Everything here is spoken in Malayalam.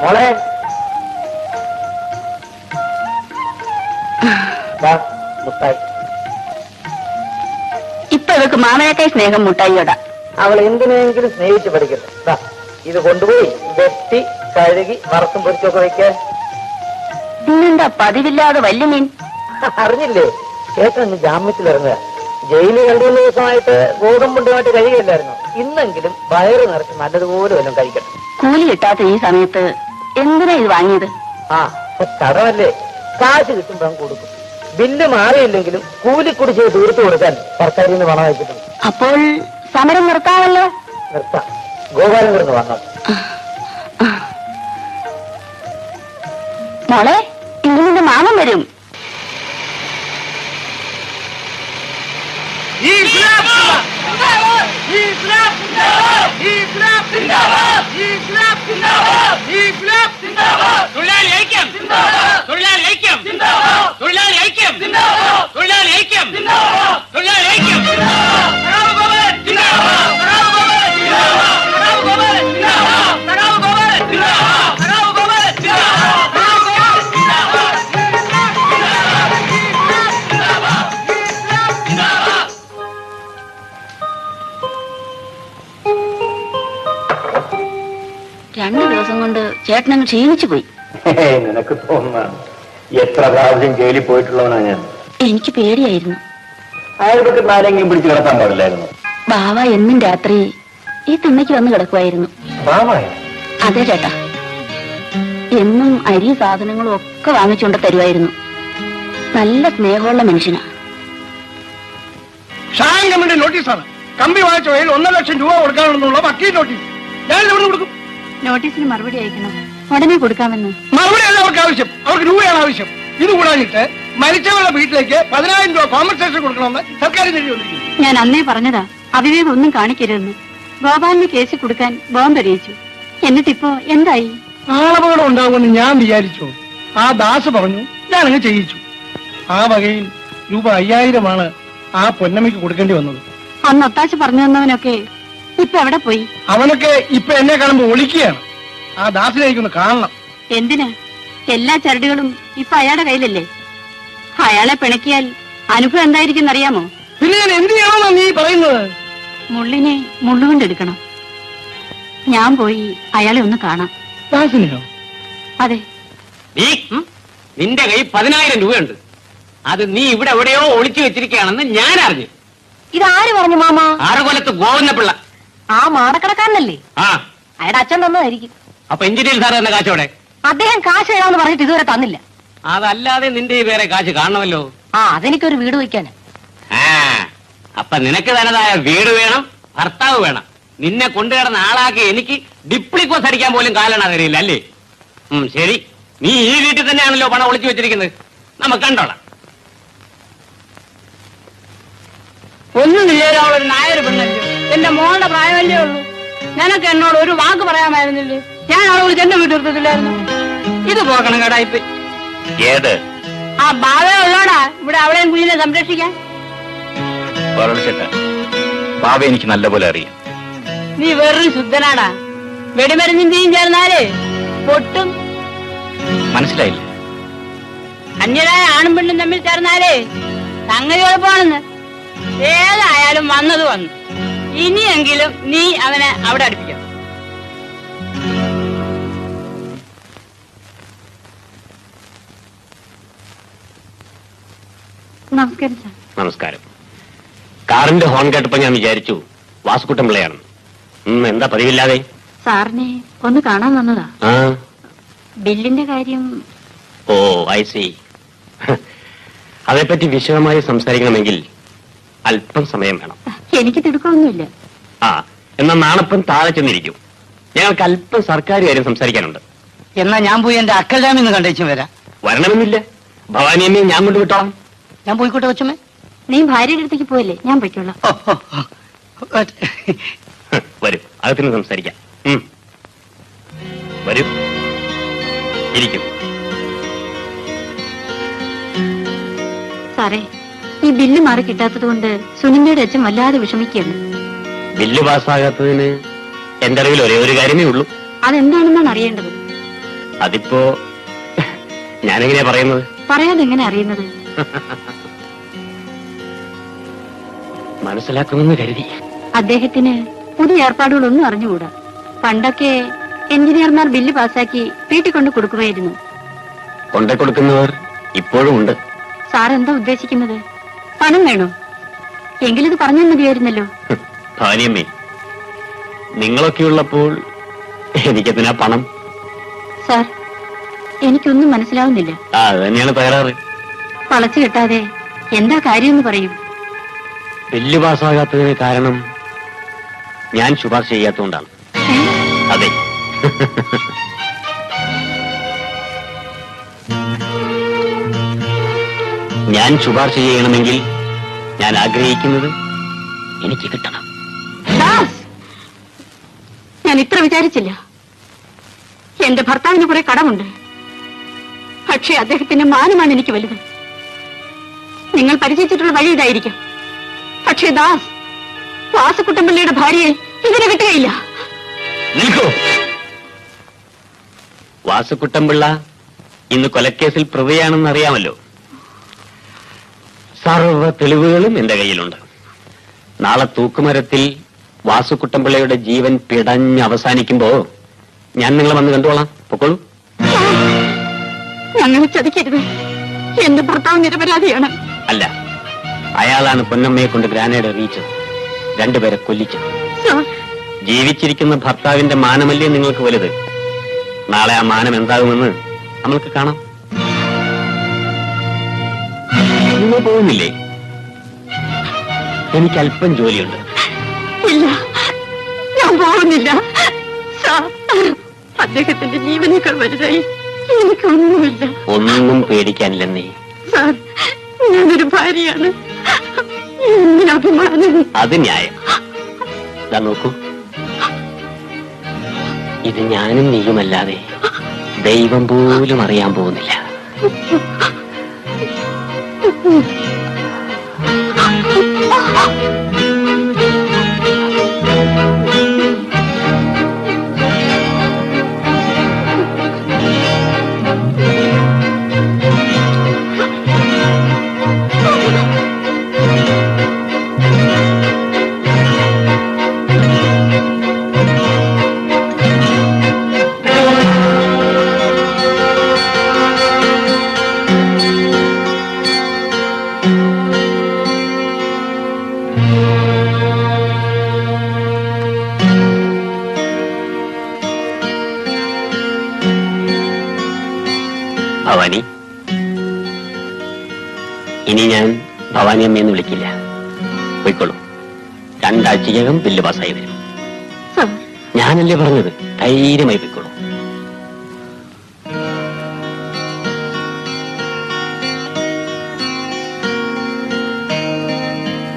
മോളെ മുട്ടായി. ഇപ്പൊ ഇവക്ക് മാമനേക്കായി സ്നേഹം മുട്ടായിയോടാ. അവൾ എന്തിനെങ്കിലും സ്നേഹിച്ച് പഠിക്കട്ടെ. ഇത് കൊണ്ടുപോയി വെട്ടി കഴുകി വറുത്തും പൊരിച്ചൊക്കെ വയ്ക്കാൻ. ഇന്നെന്താ പതിവില്ലാതെ വലിയ മീൻ? അറിഞ്ഞില്ലേ, ചേട്ടൻ ജാമ്യത്തിലിറങ്ങുക. ജയിലിൽ 2 ദിവസമായിട്ട് ഗോതമ്പുണ്ടുമായിട്ട് കഴിയില്ലായിരുന്നു. ഇന്നെങ്കിലും വയറ് നിറച്ച് നല്ലതുപോലെ വല്ലതും കഴിക്കട്ടെ. കൂലി കിട്ടാത്ത ഈ സമയത്ത് എന്തിനാ ഇത് വാങ്ങിയത്? കടമല്ലേ, കാശ് കിട്ടുമ്പോൾ കൊടുക്കും. ബില്ല് മാറിയില്ലെങ്കിലും കൂലിക്കുടിശ്ശിക തീർത്തു കൊടുക്കാൻ സർക്കാരിൽ നിന്ന് പണം വെച്ചിട്ടുണ്ട്. അപ്പോൾ സമരം നിർത്താമല്ലോ. നിർത്താം, ഗോപാലൻ കിടന്ന് വാങ്ങാം. മോളെ, ഇന്ന് നിന്റെ മാമൻ വരും. രണ്ടു ദിവസം കൊണ്ട് ചേട്ടനങ്ങ് ക്ഷീണിച്ചു പോയി. നിനക്ക് തോന്നുന്നു എത്ര പ്രാവശ്യം ജയിലിൽ പോയിട്ടുള്ളവനാ ഞാൻ. എനിക്ക് പേടിയായിരുന്നു. അയാൾക്ക് ആരെങ്കിലും പിടിച്ചു കിടത്താൻ പാടില്ലായിരുന്നു. ബാവ എന്നും രാത്രി ഈ തിണ്ണയ്ക്ക് വന്ന് കിടക്കുമായിരുന്നു. അതെ ചേട്ടാ, എന്നും അരി സാധനങ്ങളും ഒക്കെ വാങ്ങിച്ചുകൊണ്ട് തരുമായിരുന്നു. നല്ല സ്നേഹമുള്ള മനുഷ്യനാ. ഷാൻ കമ്മിറ്റി നോട്ടീസാണ്. കമ്പി വാങ്ങിച്ച വഴിയിൽ 1.5 ലക്ഷം രൂപ കൊടുക്കാനുള്ള വക്കീൽ നോട്ടീസ്. ഞാൻ ഇവിടെ കൊടുക്കും. നോട്ടീസിന് മറുപടി അയക്കണം, ഉടനെ കൊടുക്കാമെന്ന്. മറുപടിയല്ല അവർക്ക് ആവശ്യം, അവർക്ക് രൂപയാണ് ആവശ്യം. ഇത് കൂടാഞ്ഞിട്ട് മരിച്ചവരുടെ വീട്ടിലേക്ക് 10,000 രൂപ കോമ്പൻസേഷൻ കൊടുക്കണമെന്ന് സർക്കാർ വന്നിരിക്കുന്നു. ഞാൻ അന്നേ പറഞ്ഞതാ അവിവേകം ഒന്നും കാണിക്കരുതെന്ന്. ഗോപാലിന് കേസ് കൊടുക്കാൻ ബോംബെറിയിച്ചു. എന്നിട്ടിപ്പോ എന്തായി? ആളപകടം ഉണ്ടാകുമെന്ന് ഞാൻ വിചാരിച്ചു. ആ ദാസ് പറഞ്ഞു, ഞാനങ്ങ് ചെയ്യിച്ചു. ആ വകയിൽ രൂപ 5000 ആ പൊന്നമ്മയ്ക്ക് കൊടുക്കേണ്ടി വന്നത്. അന്ന് ഒത്താശ പറഞ്ഞു തന്നവനൊക്കെ ഇപ്പൊ എവിടെ പോയി? അവനൊക്കെ ഇപ്പൊ എന്നെ കാണുമ്പോ ഒളിക്കുകയാണ്. ആ ദാസിനേക്കൊന്ന് കാണണം. എന്തിന്? എല്ലാ ചരടുകളും ഇപ്പൊ അയാളുടെ കയ്യിലല്ലേ. അയാളെ പിണക്കിയാൽ അനുഭവം എന്തായിരിക്കും അറിയാമോ? പിന്നെ ഞാൻ എന്ത് ചെയ്യണമെന്നാ നീ പറയുന്നത്? മുള്ളിനെ മുള്ളുകൊണ്ടെടുക്കണം. ഞാൻ പോയി അയാളെ ഒന്ന് കാണാം. ദാസിനെയോ? അതെ. നിന്റെ കൈ 10,000 രൂപയുണ്ട്. അത് നീ ഇവിടെ എവിടെയോ ഒളിച്ചു വെച്ചിരിക്കുകയാണെന്ന് ഞാൻ അറിഞ്ഞു. ഇതാര് പറഞ്ഞു മാമ? ആറുകൊലത്ത് ഗോവിന്ദപിള്ള. ആ മാടക്കടക്കാരനല്ലേ? അയാളുടെ അച്ഛൻ തന്നതായിരിക്കും. അപ്പൊ എഞ്ചിനീയർ സാർ തന്നെ കാശോടെ? അദ്ദേഹം കാശ് തരാമെന്ന് പറഞ്ഞിട്ട് ഇതുവരെ തന്നില്ല. അതല്ലാതെ നിന്റെ വേറെ കാശ് കാണണമല്ലോ. അതെനിക്കൊരു വീട് വയ്ക്കാന്. അപ്പൊ നിനക്ക് തനതായ വീട് വേണം, ഭർത്താവ് വേണം. നിന്നെ കൊണ്ടുകിടന്ന ആളാക്കി എനിക്ക് ഡിപ്ലിക്കോസ് അടിക്കാൻ പോലും കാലണ അറിയില്ല അല്ലേ? ശരി, നീ ഈ വീട്ടിൽ തന്നെയാണല്ലോ പണം ഒളിച്ചു വെച്ചിരിക്കുന്നത്. നമുക്ക് കണ്ടോളാം. ഒന്നും ചെയ്യാനുള്ള നായർ പെണ്ണല്ലോ. എന്റെ മോളുടെ പ്രായമല്ലേ ഉള്ളൂ. നിനക്ക് എന്നോട് ഒരു വാക്ക് പറയാമായിരുന്നില്ലേ? ഞാൻ അവളെ വിളിച്ച് എന്റെ വീട്ടിലെടുത്തില്ലായിരുന്നു. ഇത് പോകണം കേടായിപ്പ്. ഏത്? ആ ബാവേ ഉള്ളോടാ ഇവിടെ അവളെയും കുഞ്ഞിനെ സംരക്ഷിക്കാൻ. ബാബ എനിക്ക് നല്ലപോലെ അറിയാം. നീ വെറും ശുദ്ധനാടാ. വെടിമരുന്നിന്റെയും ചേർന്നാലേ പൊട്ടും. മനസ്സിലായില്ല? അന്യരായ ആണും പെണ്ണും തമ്മിൽ ചേർന്നാലേ സംഗതി കുഴപ്പമാണെന്ന്. ഏതായാലും വന്നത് വന്നു. ഇനിയെങ്കിലും നീ അവനെ അവിടെ അടുപ്പിക്കാം. നമസ്കാരം സാർ. നമസ്കാരം. കാറിന്റെ ഹോൺ കേട്ടപ്പോ ഞാൻ വിചാരിച്ചു വാസുക്കുട്ടൻ പിള്ളയാണ്. എന്താ പതിവില്ലാതെ? സാറിനെ ഒന്ന് കാണാൻ വന്നതാ. ബില്ലിന്റെ കാര്യം. ഓ, ഐ സി. അതേപ്പറ്റി വിശദമായി സംസാരിക്കണമെങ്കിൽ അല്പം സമയം വേണം. എനിക്ക് തിടുക്കമൊന്നുമില്ല. എന്നാ നാണപ്പം താഴെ ചെന്നിരിക്കും. ഞങ്ങൾക്ക് അല്പം സർക്കാർ കാര്യം സംസാരിക്കാനുണ്ട്. എന്നാ ഞാൻ പോയി എന്റെ അക്കൽജാമിന്ന് കണ്ടേച്ചു വരാം. വരണമെന്നില്ല, ഭവാനിയമ്മയെ ഞാൻ കൊണ്ടുവിട്ടോളാം. ഞാൻ പോയിക്കോട്ടെ കൊച്ചമ്മേ? നീ ഭാര്യയുടെ അടുത്തേക്ക് പോയല്ലേ, ഞാൻ പൊയ്ക്കോളാം. വരൂ, അകത്തിന് സംസാരിക്കാം. വരൂ, ഇരിക്കും. സാറേ, ഈ ബില്ല് മാറി കിട്ടാത്തത് കൊണ്ട് സുനിന്ദയുടെ അച്ഛൻ വല്ലാതെ വിഷമിക്കുകയാണ്. ബില്ല് പാസ്സാകാത്തതിന് എന്റെ അറിവിൽ ഒരേ ഒരു കാര്യമേ ഉള്ളൂ. അതെന്താണെന്നാണ് അറിയേണ്ടത്. അതിപ്പോ ഞാനെങ്ങനെയാ പറയുന്നത്? പറയാതെ എങ്ങനെ അറിയുന്നത്? മനസ്സിലാക്കുമെന്ന് കരുതി. അദ്ദേഹത്തിന് പുതിയ ഏർപ്പാടുകളൊന്നും അറിഞ്ഞുകൂടാ. പണ്ടൊക്കെ എഞ്ചിനീയർമാർ ബില്ല് പാസാക്കി വീട്ടിൽ കൊണ്ട് കൊടുക്കുമായിരുന്നു. കൊണ്ടേ കൊടുക്കുന്നവർ ഇപ്പോഴും ഉണ്ട്. സാർ എന്താ ഉദ്ദേശിക്കുന്നത്? പണം വേണോ? എങ്കിലിത് പറഞ്ഞാൽ മതിയായിരുന്നല്ലോ. ഭാര്യമ്മേ, നിങ്ങളൊക്കെ ഉള്ളപ്പോൾ എനിക്കെന്തിനാ പണം? സാർ, എനിക്കൊന്നും മനസ്സിലാവുന്നില്ല. അത് തന്നെയാണ് തകരാറ്. വളച്ചു കെട്ടാതെ എന്താ കാര്യമെന്ന് പറയും. ബില്ല് പാസ്സാകാത്തതിന് കാരണം ഞാൻ ശുപാർശ ചെയ്യാത്തതുകൊണ്ടാണ്. അതെ. ഞാൻ ശുപാർശ ചെയ്യണമെങ്കിൽ ഞാൻ ആഗ്രഹിക്കുന്നത് എനിക്ക് കിട്ടണം. ഞാൻ ഇത്ര വിചാരിച്ചില്ല. എന്റെ ഭർത്താവിന് കുറെ കടമുണ്ട്. പക്ഷേ അദ്ദേഹത്തിന്റെ മാനമാണ് എനിക്ക് വലുത്. നിങ്ങൾ പരിചയിച്ചിട്ടുള്ള വഴി ഇതായിരിക്കും. പക്ഷേ ദാസ്, വാസുക്കുട്ടമ്പിള്ളിയുടെ ഭാര്യയെ ഇതിനെ കിട്ടുകയില്ല. നിൽക്കൂ. വാസുക്കുട്ടമ്പിള്ള ഇന്ന് കൊലക്കേസിൽ പ്രതിയാണെന്ന് അറിയാമല്ലോ. സർവ്വ തെളിവുകളും എന്റെ കയ്യിലുണ്ട്. നാളെ തൂക്കുമരത്തിൽ വാസുക്കുട്ടമ്പിള്ളയുടെ ജീവൻ പിടഞ്ഞ് അവസാനിക്കുമ്പോ ഞാൻ നിങ്ങളെ വന്ന് കണ്ടോളാം. പൊക്കോളൂ. ഞങ്ങളെ ചതിക്കരുത്. എന്റെ ഭർത്താവ് നിരപരാധിയാണ്. അല്ല, അയാളാണ് പൊന്നമ്മയെ കൊണ്ട് ഗ്രാനേഡ് എറിയിച്ചത്, രണ്ടുപേരെ കൊല്ലിച്ചത്. ജീവിച്ചിരിക്കുന്ന ഭർത്താവിന്റെ മാനമല്ലേ നിങ്ങൾക്ക് വലുത്? നാളെ ആ മാനം എന്താകുമെന്ന് നമ്മൾക്ക് കാണാം. നിങ്ങൾ പോകുന്നില്ലേ? എനിക്ക് അല്പം ജോലിയുണ്ട്. ഇല്ല, ഞാൻ പോകുന്നില്ല. അദ്ദേഹത്തിന്റെ ജീവനേക്കാൾ വലുതായി എനിക്കൊന്നുമില്ല. ഒന്നും പേടിക്കാനില്ലെന്നേ. സാർ, ഞാനൊരു ഭാര്യയാണ്. അഭിമാനം. അത് ന്യായം. ഇതാ നോക്കൂ, ഇത് ഞാനും നീയുമല്ലാതെ ദൈവം പോലും അറിയാൻ പോകുന്നില്ല. ഭവാനി, ഇനി ഞാൻ ഭവാനി അമ്മയെന്ന് വിളിക്കില്ല. പോയിക്കോളൂ. 2 ആഴ്ചയ്ക്കകം ബില്ല് പാസ്സായി വരും. ഞാനല്ലേ പറഞ്ഞത്, ധൈര്യമായി പോയിക്കോളൂ.